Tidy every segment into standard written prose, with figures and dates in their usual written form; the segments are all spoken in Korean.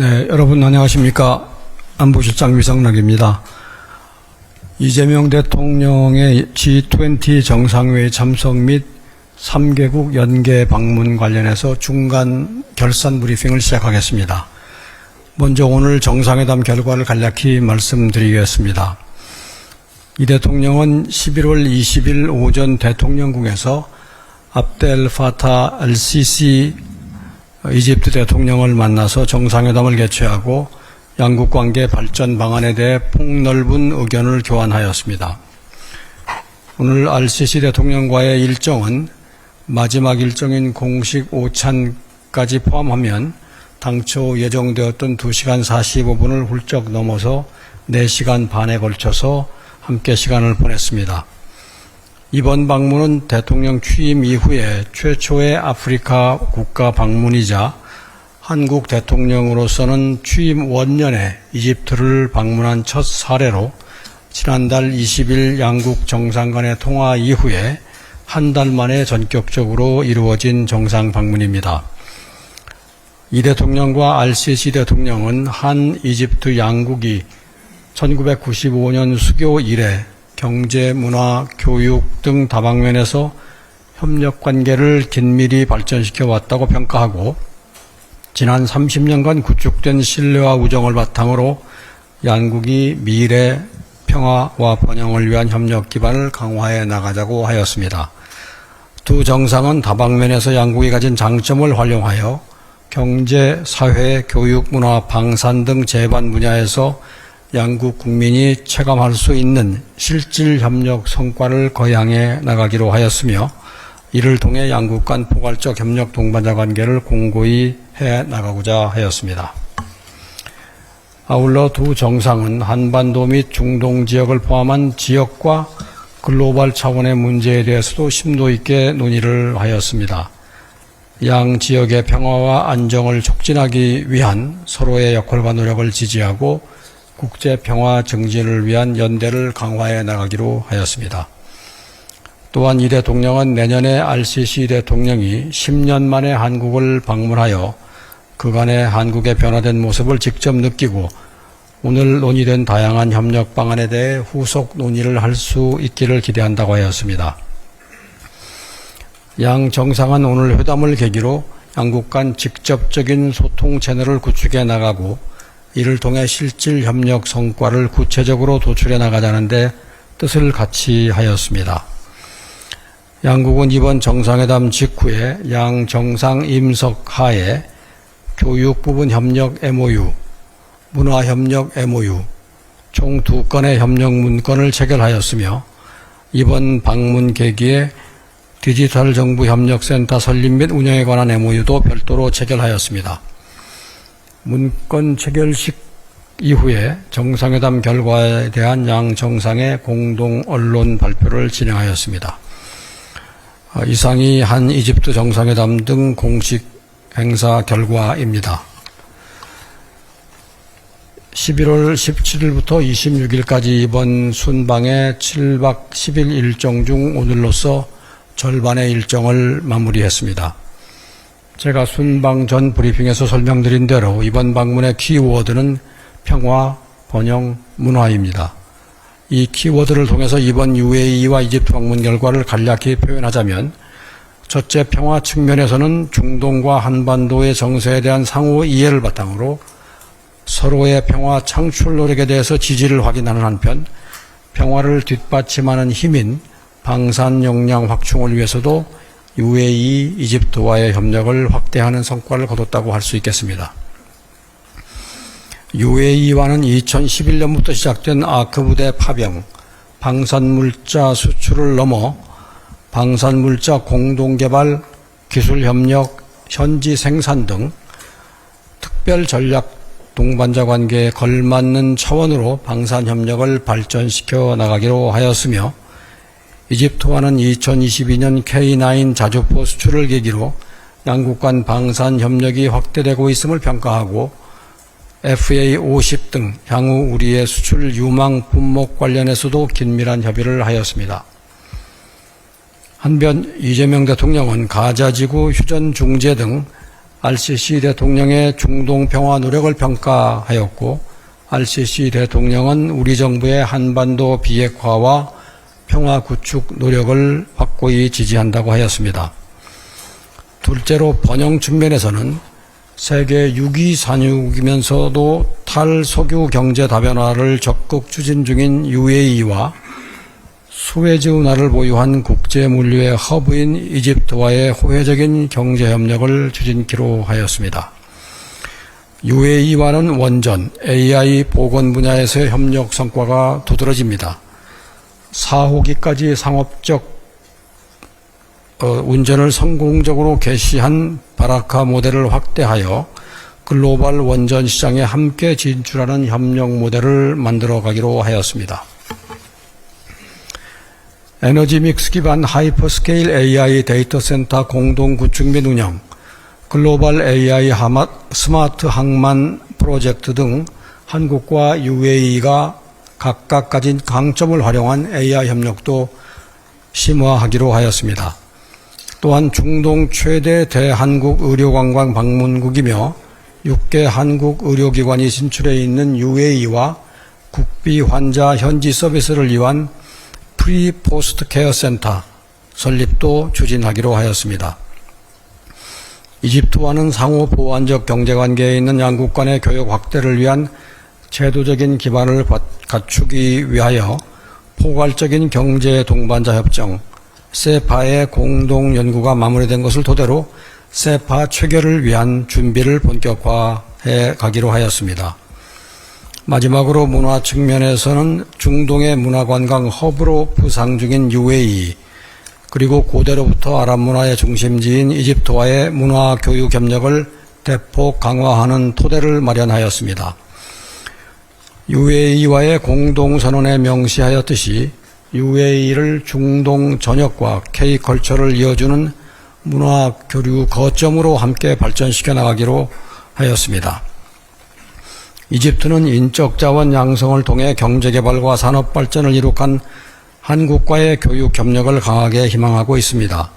네, 여러분 안녕하십니까. 안보실장 위성락입니다. 이재명 대통령의 G20 정상회의 참석 및 3개국 연계 방문 관련해서 중간 결산 브리핑을 시작하겠습니다. 먼저 오늘 정상회담 결과를 간략히 말씀드리겠습니다. 이 대통령은 11월 20일 오전 대통령궁에서 압델 파타 알시시 이집트 대통령을 만나서 정상회담을 개최하고 양국 관계 발전 방안에 대해 폭넓은 의견을 교환하였습니다. 오늘 알시시 대통령과의 일정은 마지막 일정인 공식 오찬까지 포함하면 당초 예정되었던 2시간 45분을 훌쩍 넘어서 4시간 반에 걸쳐서 함께 시간을 보냈습니다. 이번 방문은 대통령 취임 이후에 최초의 아프리카 국가 방문이자 한국 대통령으로서는 취임 원년에 이집트를 방문한 첫 사례로 지난달 20일 양국 정상 간의 통화 이후에 한 달 만에 전격적으로 이루어진 정상 방문입니다. 이 대통령과 알시시 대통령은 한 이집트 양국이 1995년 수교 이래 경제, 문화, 교육 등 다방면에서 협력 관계를 긴밀히 발전시켜 왔다고 평가하고 지난 30년간 구축된 신뢰와 우정을 바탕으로 양국이 미래 평화와 번영을 위한 협력 기반을 강화해 나가자고 하였습니다. 두 정상은 다방면에서 양국이 가진 장점을 활용하여 경제, 사회, 교육, 문화, 방산 등 제반 분야에서 양국 국민이 체감할 수 있는 실질 협력 성과를 거향해 나가기로 하였으며 이를 통해 양국 간 포괄적 협력 동반자 관계를 공고히 해 나가고자 하였습니다. 아울러 두 정상은 한반도 및 중동 지역을 포함한 지역과 글로벌 차원의 문제에 대해서도 심도 있게 논의를 하였습니다. 양 지역의 평화와 안정을 촉진하기 위한 서로의 역할과 노력을 지지하고 국제 평화 증진을 위한 연대를 강화해 나가기로 하였습니다. 또한 이 대통령은 내년에 알시시 대통령이 10년 만에 한국을 방문하여 그간의 한국의 변화된 모습을 직접 느끼고 오늘 논의된 다양한 협력 방안에 대해 후속 논의를 할 수 있기를 기대한다고 하였습니다. 양 정상은 오늘 회담을 계기로 양국 간 직접적인 소통 채널을 구축해 나가고 이를 통해 실질 협력 성과를 구체적으로 도출해 나가자는 데 뜻을 같이 하였습니다. 양국은 이번 정상회담 직후에 양 정상 임석 하에 교육 부분 협력 MOU, 문화 협력 MOU, 총 2건의 협력 문건을 체결하였으며 이번 방문 계기에 디지털 정부 협력센터 설립 및 운영에 관한 MOU도 별도로 체결하였습니다. 문건 체결식 이후에 정상회담 결과에 대한 양 정상의 공동 언론 발표를 진행하였습니다. 이상이 한 이집트 정상회담 등 공식 행사 결과입니다. 11월 17일부터 26일까지 이번 순방의 7박 10일 일정 중 오늘로서 절반의 일정을 마무리했습니다. 제가 순방 전 브리핑에서 설명드린 대로 이번 방문의 키워드는 평화, 번영, 문화입니다. 이 키워드를 통해서 이번 UAE와 이집트 방문 결과를 간략히 표현하자면 첫째, 평화 측면에서는 중동과 한반도의 정세에 대한 상호 이해를 바탕으로 서로의 평화 창출 노력에 대해서 지지를 확인하는 한편 평화를 뒷받침하는 힘인 방산 역량 확충을 위해서도 UAE, 이집트와의 협력을 확대하는 성과를 거뒀다고 할 수 있겠습니다. UAE와는 2011년부터 시작된 아크 부대 파병, 방산물자 수출을 넘어 방산물자 공동개발, 기술협력, 현지 생산 등 특별 전략 동반자 관계에 걸맞는 차원으로 방산협력을 발전시켜 나가기로 하였으며 이집트와는 2022년 K9 자주포 수출을 계기로 양국 간 방산 협력이 확대되고 있음을 평가하고 FA50 등 향후 우리의 수출 유망 품목 관련해서도 긴밀한 협의를 하였습니다. 한편 이재명 대통령은 가자지구 휴전 중재 등 RCC 대통령의 중동 평화 노력을 평가하였고, RCC 대통령은 우리 정부의 한반도 비핵화와 평화 구축 노력을 확고히 지지한다고 하였습니다. 둘째로 번영 측면에서는 세계 6위 산유국이면서도 탈석유 경제 다변화를 적극 추진 중인 UAE와 수에즈 운하를 보유한 국제 물류의 허브인 이집트와의 호혜적인 경제 협력을 추진키로 하였습니다. UAE와는 원전, AI 보건 분야에서의 협력 성과가 두드러집니다. 4호기까지 상업적 운전을 성공적으로 개시한 바라카 모델을 확대하여 글로벌 원전 시장에 함께 진출하는 협력 모델을 만들어 가기로 하였습니다. 에너지 믹스 기반 하이퍼스케일 AI 데이터 센터 공동 구축 및 운영, 글로벌 AI 스마트 항만 프로젝트 등 한국과 UAE가 각각 가진 강점을 활용한 AI 협력도 심화하기로 하였습니다. 또한 중동 최대 대한국 의료관광 방문국이며 6개 한국 의료기관이 진출해 있는 UAE와 국비 환자 현지 서비스를 위한 프리 포스트 케어 센터 설립도 추진하기로 하였습니다. 이집트와는 상호 보완적 경제관계에 있는 양국 간의 교역 확대를 위한 제도적인 기반을 갖추기 위하여 포괄적인 경제 동반자 협정 세파의 공동 연구가 마무리된 것을 토대로 세파 체결을 위한 준비를 본격화해 가기로 하였습니다. 마지막으로 문화 측면에서는 중동의 문화관광 허브로 부상 중인 UAE, 그리고 고대로부터 아랍 문화의 중심지인 이집트와의 문화 교육 협력을 대폭 강화하는 토대를 마련하였습니다. UAE와의 공동선언에 명시하였듯이 UAE를 중동 전역과 K컬처를 이어주는 문화 교류 거점으로 함께 발전시켜 나가기로 하였습니다. 이집트는 인적 자원 양성을 통해 경제개발과 산업발전을 이룩한 한국과의 교육 협력을 강하게 희망하고 있습니다.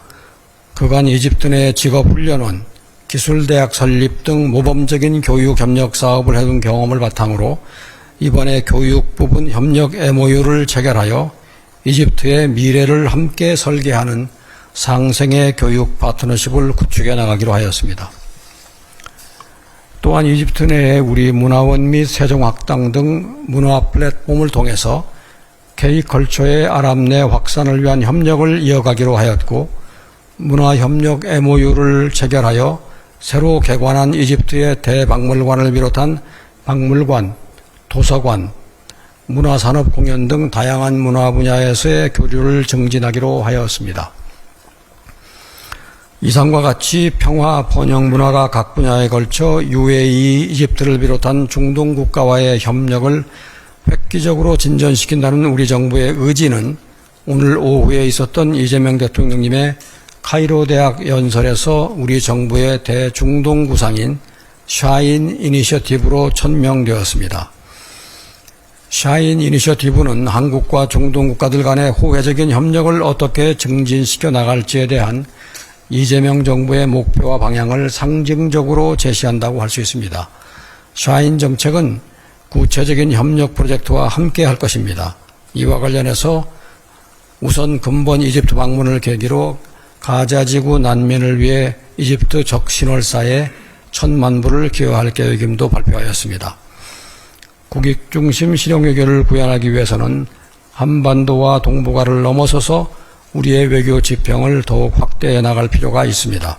그간 이집트 내 직업훈련원, 기술대학 설립 등 모범적인 교육 협력 사업을 해둔 경험을 바탕으로 이번에 교육 부분 협력 MOU를 체결하여 이집트의 미래를 함께 설계하는 상생의 교육 파트너십을 구축해 나가기로 하였습니다. 또한 이집트 내에 우리 문화원 및 세종학당 등 문화 플랫폼을 통해서 K컬처의 아랍 내 확산을 위한 협력을 이어가기로 하였고, 문화협력 MOU를 체결하여 새로 개관한 이집트의 대박물관을 비롯한 박물관, 도서관, 문화산업 공연 등 다양한 문화 분야에서의 교류를 증진하기로 하였습니다. 이상과 같이 평화, 번영 문화가 각 분야에 걸쳐 UAE, 이집트를 비롯한 중동 국가와의 협력을 획기적으로 진전시킨다는 우리 정부의 의지는 오늘 오후에 있었던 이재명 대통령님의 카이로 대학 연설에서 우리 정부의 대중동 구상인 샤인 이니셔티브로 천명되었습니다. 샤인 이니셔티브는 한국과 중동 국가들 간의 호혜적인 협력을 어떻게 증진시켜 나갈지에 대한 이재명 정부의 목표와 방향을 상징적으로 제시한다고 할 수 있습니다. 샤인 정책은 구체적인 협력 프로젝트와 함께 할 것입니다. 이와 관련해서 우선 근본 이집트 방문을 계기로 가자지구 난민을 위해 이집트 적신월사에 1,000만 불을 기여할 계획임도 발표하였습니다. 국익중심 실용외교를 구현하기 위해서는 한반도와 동북아를 넘어서서 우리의 외교 지평을 더욱 확대해 나갈 필요가 있습니다.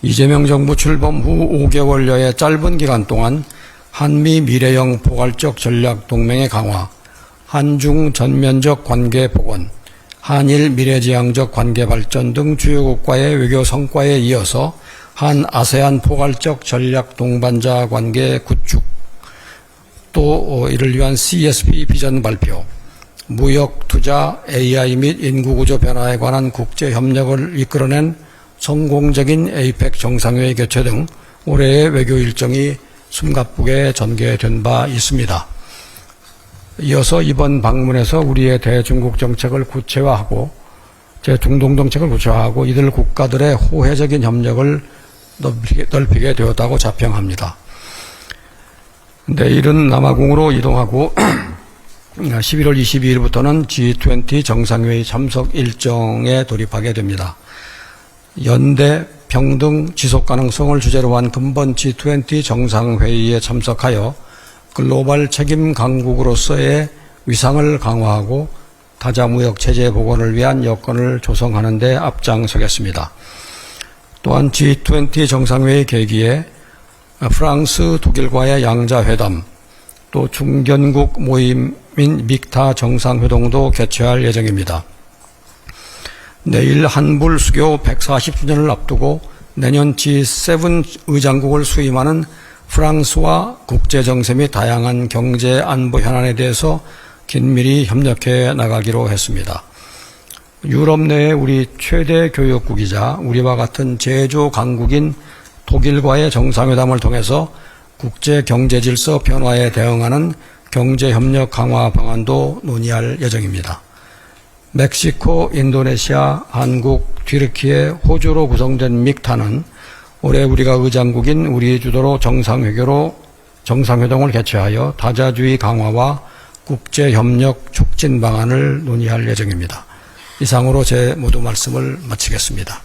이재명 정부 출범 후 5개월여의 짧은 기간 동안 한미 미래형 포괄적 전략 동맹의 강화, 한중 전면적 관계 복원, 한일 미래지향적 관계 발전 등 주요국과의 외교 성과에 이어서 한 아세안 포괄적 전략 동반자 관계 구축, 또 이를 위한 CSP 비전 발표, 무역, 투자, AI 및 인구구조 변화에 관한 국제협력을 이끌어낸 성공적인 APEC 정상회의 개최 등 올해의 외교 일정이 숨가쁘게 전개된 바 있습니다. 이어서 이번 방문에서 우리의 대중국 정책을 구체화하고 제중동 정책을 구체화하고 이들 국가들의 호혜적인 협력을 넓히게 되었다고 자평합니다. 내일은 남아공으로 이동하고 11월 22일부터는 G20 정상회의 참석 일정에 돌입하게 됩니다. 연대, 평등, 지속가능성을 주제로 한 근본 G20 정상회의에 참석하여 글로벌 책임 강국으로서의 위상을 강화하고 다자무역 체제 복원을 위한 여건을 조성하는 데 앞장서겠습니다. 또한 G20 정상회의 계기에 프랑스, 독일과의 양자회담, 또 중견국 모임인 믹타 정상회동도 개최할 예정입니다. 내일 한불 수교 140주년을 앞두고 내년 G7 의장국을 수임하는 프랑스와 국제정세 및 다양한 경제 안보 현안에 대해서 긴밀히 협력해 나가기로 했습니다. 유럽 내의 우리 최대 교역국이자 우리와 같은 제조 강국인 독일과의 정상회담을 통해서 국제 경제 질서 변화에 대응하는 경제협력 강화 방안도 논의할 예정입니다. 멕시코, 인도네시아, 한국, 튀르키예, 호주로 구성된 믹타는 올해 우리가 의장국인 우리 주도로 정상회동을 개최하여 다자주의 강화와 국제협력 촉진 방안을 논의할 예정입니다. 이상으로 제 모두 말씀을 마치겠습니다.